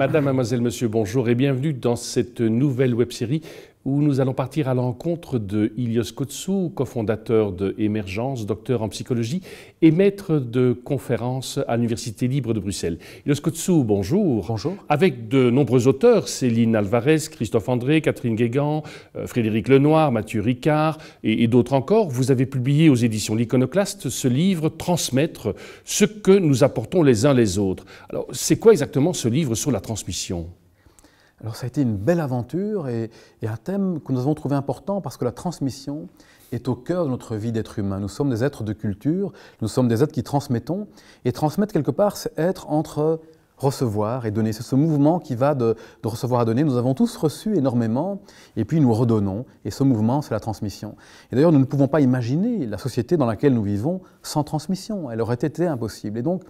Madame, mademoiselle, monsieur, bonjour et bienvenue dans cette nouvelle web-série où nous allons partir à l'encontre de Ilios Kotzou, cofondateur de Émergence, docteur en psychologie et maître de conférences à l'Université libre de Bruxelles. Ilios Kotzou, bonjour. Bonjour. Avec de nombreux auteurs, Céline Alvarez, Christophe André, Catherine Guégan, Frédéric Lenoir, Mathieu Ricard et d'autres encore, vous avez publié aux éditions L'Iconoclaste ce livre « Transmettre ce que nous apportons les uns les autres ». Alors, c'est quoi exactement ce livre sur la transmission ? Alors ça a été une belle aventure et un thème que nous avons trouvé important parce que la transmission est au cœur de notre vie d'être humain. Nous sommes des êtres de culture, nous sommes des êtres qui transmettons. Et transmettre quelque part, c'est être entre recevoir et donner. C'est ce mouvement qui va de recevoir à donner. Nous avons tous reçu énormément et puis nous redonnons. Et ce mouvement, c'est la transmission. Et d'ailleurs, nous ne pouvons pas imaginer la société dans laquelle nous vivons sans transmission. Elle aurait été impossible. Et donc,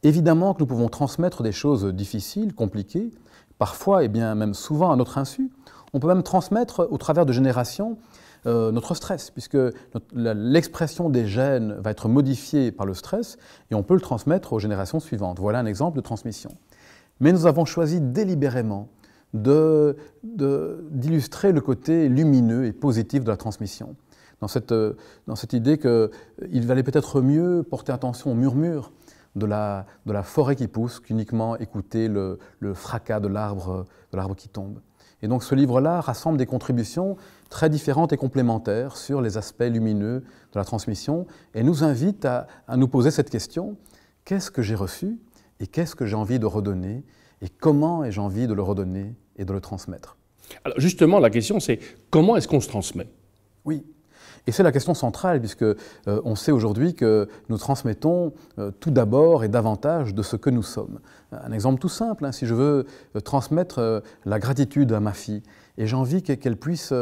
évidemment que nous pouvons transmettre des choses difficiles, compliquées, parfois et bien même souvent à notre insu. On peut même transmettre au travers de générations notre stress, puisque l'expression des gènes va être modifiée par le stress et on peut le transmettre aux générations suivantes. Voilà un exemple de transmission. Mais nous avons choisi délibérément d'illustrer le côté lumineux et positif de la transmission. Dans cette idée qu'il valait peut-être mieux porter attention au murmure de la forêt qui pousse qu'uniquement écouter le fracas de l'arbre qui tombe. Et donc ce livre-là rassemble des contributions très différentes et complémentaires sur les aspects lumineux de la transmission et nous invite à nous poser cette question: qu'est-ce que j'ai reçu et qu'est-ce que j'ai envie de redonner et comment ai-je envie de le redonner et de le transmettre? Alors justement, la question c'est comment est-ce qu'on se transmet? Oui. Et c'est la question centrale, puisque on sait aujourd'hui que nous transmettons tout d'abord et davantage de ce que nous sommes. Un exemple tout simple, hein, si je veux transmettre la gratitude à ma fille, et j'ai envie qu'elle puisse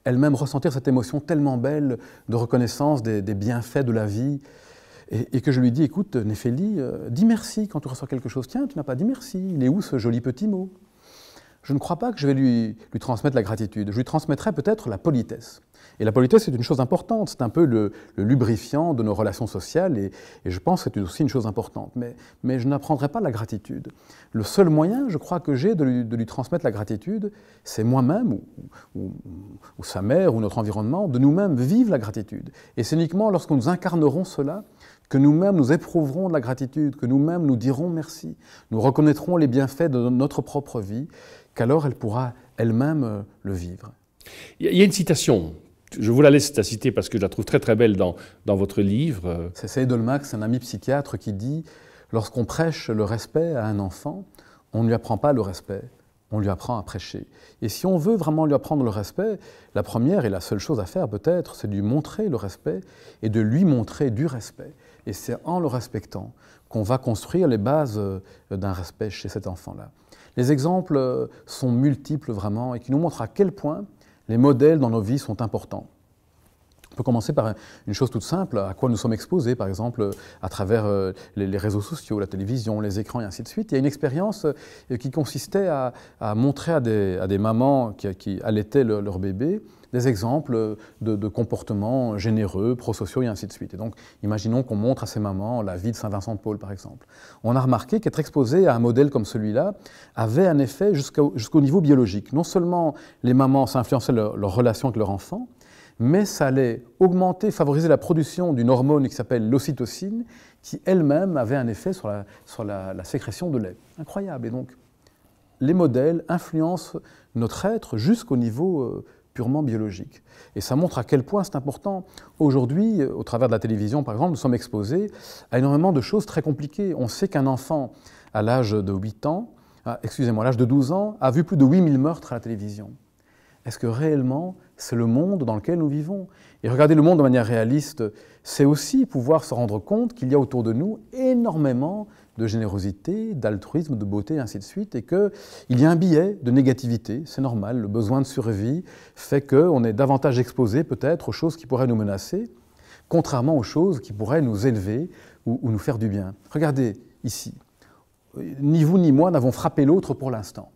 elle-même ressentir cette émotion tellement belle de reconnaissance des bienfaits de la vie, et que je lui dis: écoute, Néphélie, dis merci quand tu reçois quelque chose. Tiens, tu n'as pas dit merci, il est où ce joli petit mot? Je ne crois pas que je vais lui transmettre la gratitude. Je lui transmettrai peut-être la politesse. Et la politesse, c'est une chose importante. C'est un peu le lubrifiant de nos relations sociales et je pense que c'est aussi une chose importante. Mais je n'apprendrai pas la gratitude. Le seul moyen, je crois, que j'ai de lui transmettre la gratitude, c'est moi-même ou sa mère ou notre environnement, de nous-mêmes vivre la gratitude. Et c'est uniquement lorsque nous incarnerons cela que nous-mêmes nous éprouverons de la gratitude, que nous-mêmes nous dirons merci. Nous reconnaîtrons les bienfaits de notre propre vie, qu'alors elle pourra elle-même le vivre. Il y a une citation, je vous la laisse la citer parce que je la trouve très très belle dans votre livre. C'est Seidel-Max, un ami psychiatre, qui dit « Lorsqu'on prêche le respect à un enfant, on ne lui apprend pas le respect, on lui apprend à prêcher. » Et si on veut vraiment lui apprendre le respect, la première et la seule chose à faire peut-être, c'est de lui montrer le respect et de lui montrer du respect. Et c'est en le respectant qu'on va construire les bases d'un respect chez cet enfant-là. Les exemples sont multiples vraiment et qui nous montrent à quel point les modèles dans nos vies sont importants. On peut commencer par une chose toute simple, à quoi nous sommes exposés, par exemple, à travers les réseaux sociaux, la télévision, les écrans et ainsi de suite. Il y a une expérience qui consistait à montrer à des mamans qui allaitaient leur bébé des exemples de comportements généreux, prosociaux et ainsi de suite. Et donc, imaginons qu'on montre à ces mamans la vie de Saint Vincent de Paul, par exemple. On a remarqué qu'être exposé à un modèle comme celui-là avait un effet jusqu'au niveau biologique. Non seulement les mamans, ça influençait leur relation avec leur enfant, mais ça allait augmenter, favoriser la production d'une hormone qui s'appelle l'ocytocine, qui elle-même avait un effet sur la sécrétion de lait. Incroyable. Et donc, les modèles influencent notre être jusqu'au niveau purement biologique. Et ça montre à quel point c'est important. Aujourd'hui, au travers de la télévision, par exemple, nous sommes exposés à énormément de choses très compliquées. On sait qu'un enfant, à l'âge de 8 ans, à l'âge de 12 ans, a vu plus de 8000 meurtres à la télévision. Est-ce que réellement, c'est le monde dans lequel nous vivons? Et regarder le monde de manière réaliste, c'est aussi pouvoir se rendre compte qu'il y a autour de nous énormément de générosité, d'altruisme, de beauté, et ainsi de suite, et qu'il y a un biais de négativité, c'est normal, le besoin de survie fait qu'on est davantage exposé peut-être aux choses qui pourraient nous menacer, contrairement aux choses qui pourraient nous élever ou nous faire du bien. Regardez ici, ni vous ni moi n'avons frappé l'autre pour l'instant.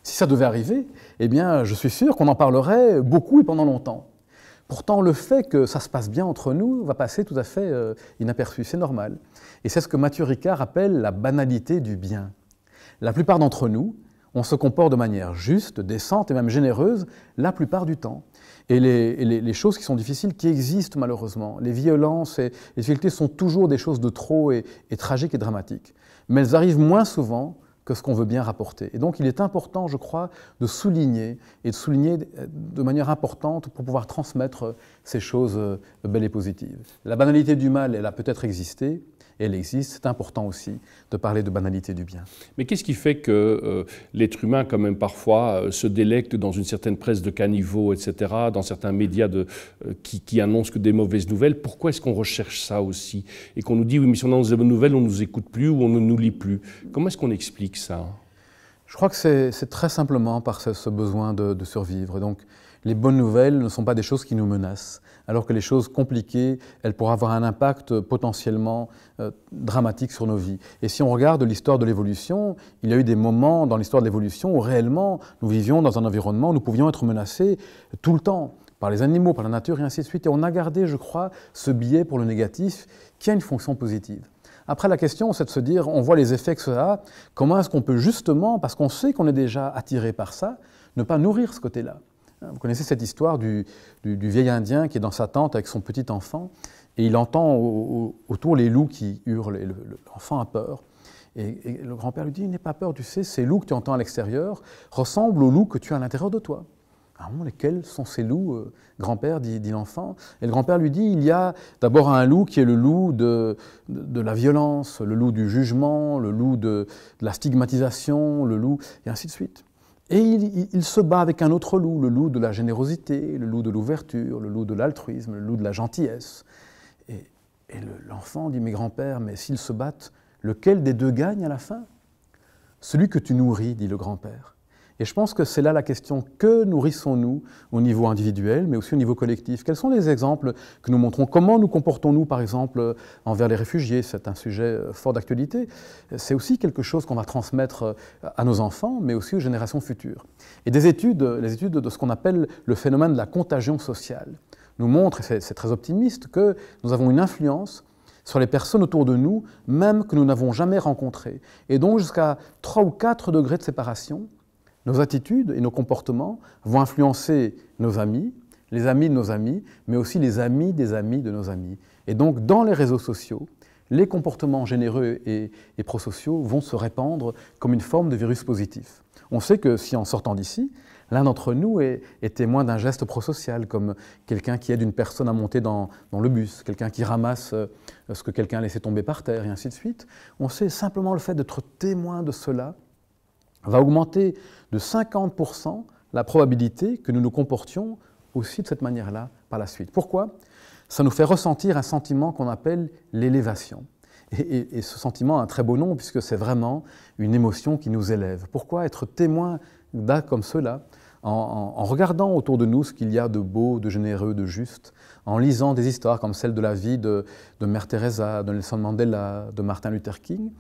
Si ça devait arriver, eh bien, je suis sûr qu'on en parlerait beaucoup et pendant longtemps. Pourtant, le fait que ça se passe bien entre nous va passer tout à fait inaperçu, c'est normal. Et c'est ce que Mathieu Ricard appelle la banalité du bien. La plupart d'entre nous, on se comporte de manière juste, décente et même généreuse la plupart du temps. Et les choses qui sont difficiles, qui existent malheureusement, les violences et les difficultés sont toujours des choses de trop et tragiques et dramatiques. Mais elles arrivent moins souvent que ce qu'on veut bien rapporter. Et donc il est important, je crois, de souligner de manière importante pour pouvoir transmettre ces choses belles et positives. La banalité du mal, elle a peut-être existé, et elle existe, c'est important aussi de parler de banalité du bien. Mais qu'est-ce qui fait que l'être humain, quand même, parfois, se délecte dans une certaine presse de caniveau, etc., dans certains médias qui annoncent que des mauvaises nouvelles? Pourquoi est-ce qu'on recherche ça aussi? Et qu'on nous dit, oui, mais si on annonce des bonnes nouvelles, on ne nous écoute plus ou on ne nous lit plus. Comment est-ce qu'on explique ça? Je crois que c'est très simplement par ce besoin de survivre. Et donc, les bonnes nouvelles ne sont pas des choses qui nous menacent, alors que les choses compliquées, elles pourraient avoir un impact potentiellement dramatique sur nos vies. Et si on regarde l'histoire de l'évolution, il y a eu des moments dans l'histoire de l'évolution où réellement nous vivions dans un environnement où nous pouvions être menacés tout le temps, par les animaux, par la nature et ainsi de suite. Et on a gardé, je crois, ce biais pour le négatif qui a une fonction positive. Après, la question, c'est de se dire, on voit les effets que ça a, comment est-ce qu'on peut justement, parce qu'on sait qu'on est déjà attiré par ça, ne pas nourrir ce côté-là. Vous connaissez cette histoire du vieil Indien qui est dans sa tente avec son petit enfant et il entend autour les loups qui hurlent et l'enfant a peur. Et le grand-père lui dit, n'aie pas peur, tu sais, ces loups que tu entends à l'extérieur ressemblent aux loups que tu as à l'intérieur de toi. Ah bon, lesquels sont ces loups, grand-père, dit l'enfant. Et le grand-père lui dit, il y a d'abord un loup qui est le loup de la violence, le loup du jugement, le loup de la stigmatisation, le loup, et ainsi de suite. Et il se bat avec un autre loup, le loup de la générosité, le loup de l'ouverture, le loup de l'altruisme, le loup de la gentillesse. Et l'enfant dit, mais grand-père, mais s'ils se battent, lequel des deux gagne à la fin? Celui que tu nourris, dit le grand-père. Et je pense que c'est là la question, que nourrissons-nous au niveau individuel, mais aussi au niveau collectif? Quels sont les exemples que nous montrons? Comment nous comportons-nous, par exemple, envers les réfugiés? C'est un sujet fort d'actualité. C'est aussi quelque chose qu'on va transmettre à nos enfants, mais aussi aux générations futures. Et les études de ce qu'on appelle le phénomène de la contagion sociale nous montrent, et c'est très optimiste, que nous avons une influence sur les personnes autour de nous, même que nous n'avons jamais rencontrées. Et donc jusqu'à 3 ou 4 degrés de séparation, nos attitudes et nos comportements vont influencer nos amis, les amis de nos amis, mais aussi les amis des amis de nos amis. Et donc, dans les réseaux sociaux, les comportements généreux et prosociaux vont se répandre comme une forme de virus positif. On sait que si en sortant d'ici, l'un d'entre nous est témoin d'un geste prosocial, comme quelqu'un qui aide une personne à monter dans le bus, quelqu'un qui ramasse ce que quelqu'un a laissé tomber par terre, et ainsi de suite, on sait simplement le fait d'être témoin de cela va augmenter de 50% la probabilité que nous nous comportions aussi de cette manière-là par la suite. Pourquoi? Ça nous fait ressentir un sentiment qu'on appelle l'élévation. Et ce sentiment a un très beau nom puisque c'est vraiment une émotion qui nous élève. Pourquoi être témoin d'actes comme ceux-là en regardant autour de nous ce qu'il y a de beau, de généreux, de juste, en lisant des histoires comme celle de la vie de Mère Teresa, de Nelson Mandela, de Martin Luther King,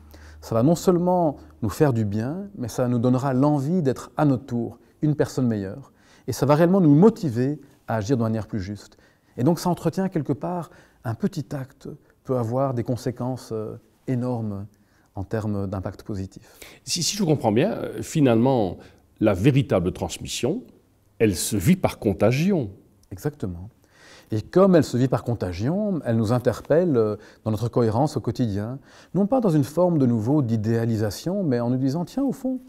ça va non seulement nous faire du bien, mais ça nous donnera l'envie d'être à notre tour une personne meilleure. Et ça va réellement nous motiver à agir de manière plus juste. Et donc ça entretient quelque part, un petit acte peut avoir des conséquences énormes en termes d'impact positif. Si je comprends bien, finalement, la véritable transmission, elle se vit par contagion. Exactement. Et comme elle se vit par contagion, elle nous interpelle dans notre cohérence au quotidien, non pas dans une forme de nouveau d'idéalisation, mais en nous disant, tiens, au fond,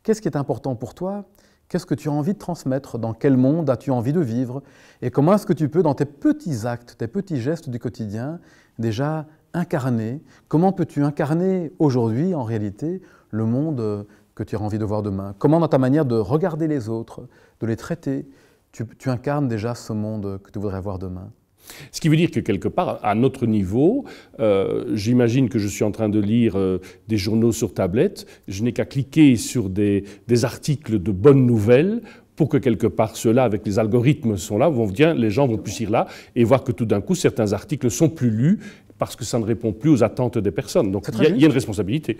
qu'est-ce qui est important pour toi? Qu'est-ce que tu as envie de transmettre? Dans quel monde as-tu envie de vivre? Et comment est-ce que tu peux, dans tes petits actes, tes petits gestes du quotidien, déjà incarner? Comment peux-tu incarner aujourd'hui, en réalité, le monde que tu as envie de voir demain? Comment, dans ta manière de regarder les autres, de les traiter, tu incarnes déjà ce monde que tu voudrais voir demain? Ce qui veut dire que quelque part, à notre niveau, j'imagine que je suis en train de lire des journaux sur tablette, je n'ai qu'à cliquer sur des articles de bonnes nouvelles pour que quelque part ceux-là, avec les algorithmes sont là, les gens vont plus ir là et voir que tout d'un coup, certains articles sont plus lus parce que ça ne répond plus aux attentes des personnes. Donc il y a une responsabilité.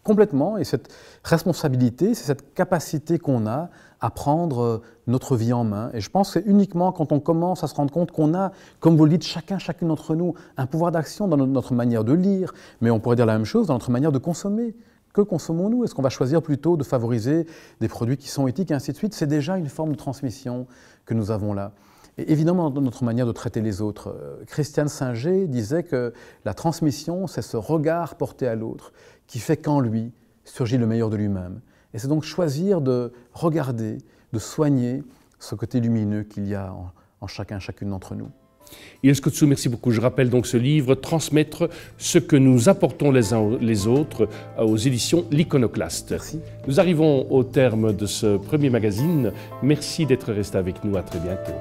Complètement, et cette responsabilité, c'est cette capacité qu'on a à prendre notre vie en main. Et je pense que c'est uniquement quand on commence à se rendre compte qu'on a, comme vous le dites, chacune d'entre nous, un pouvoir d'action dans notre manière de lire, mais on pourrait dire la même chose dans notre manière de consommer. Que consommons-nous? Est-ce qu'on va choisir plutôt de favoriser des produits qui sont éthiques et ainsi de suite? C'est déjà une forme de transmission que nous avons là. Et évidemment, dans notre manière de traiter les autres, Christiane Singer disait que la transmission, c'est ce regard porté à l'autre qui fait qu'en lui surgit le meilleur de lui-même. Et c'est donc choisir de regarder, de soigner ce côté lumineux qu'il y a en chacun, chacune d'entre nous. Ilse Kotsou, merci beaucoup. Je rappelle donc ce livre, Transmettre ce que nous apportons les uns les autres, aux éditions L'Iconoclaste. Merci. Nous arrivons au terme de ce premier magazine. Merci d'être resté avec nous. À très bientôt.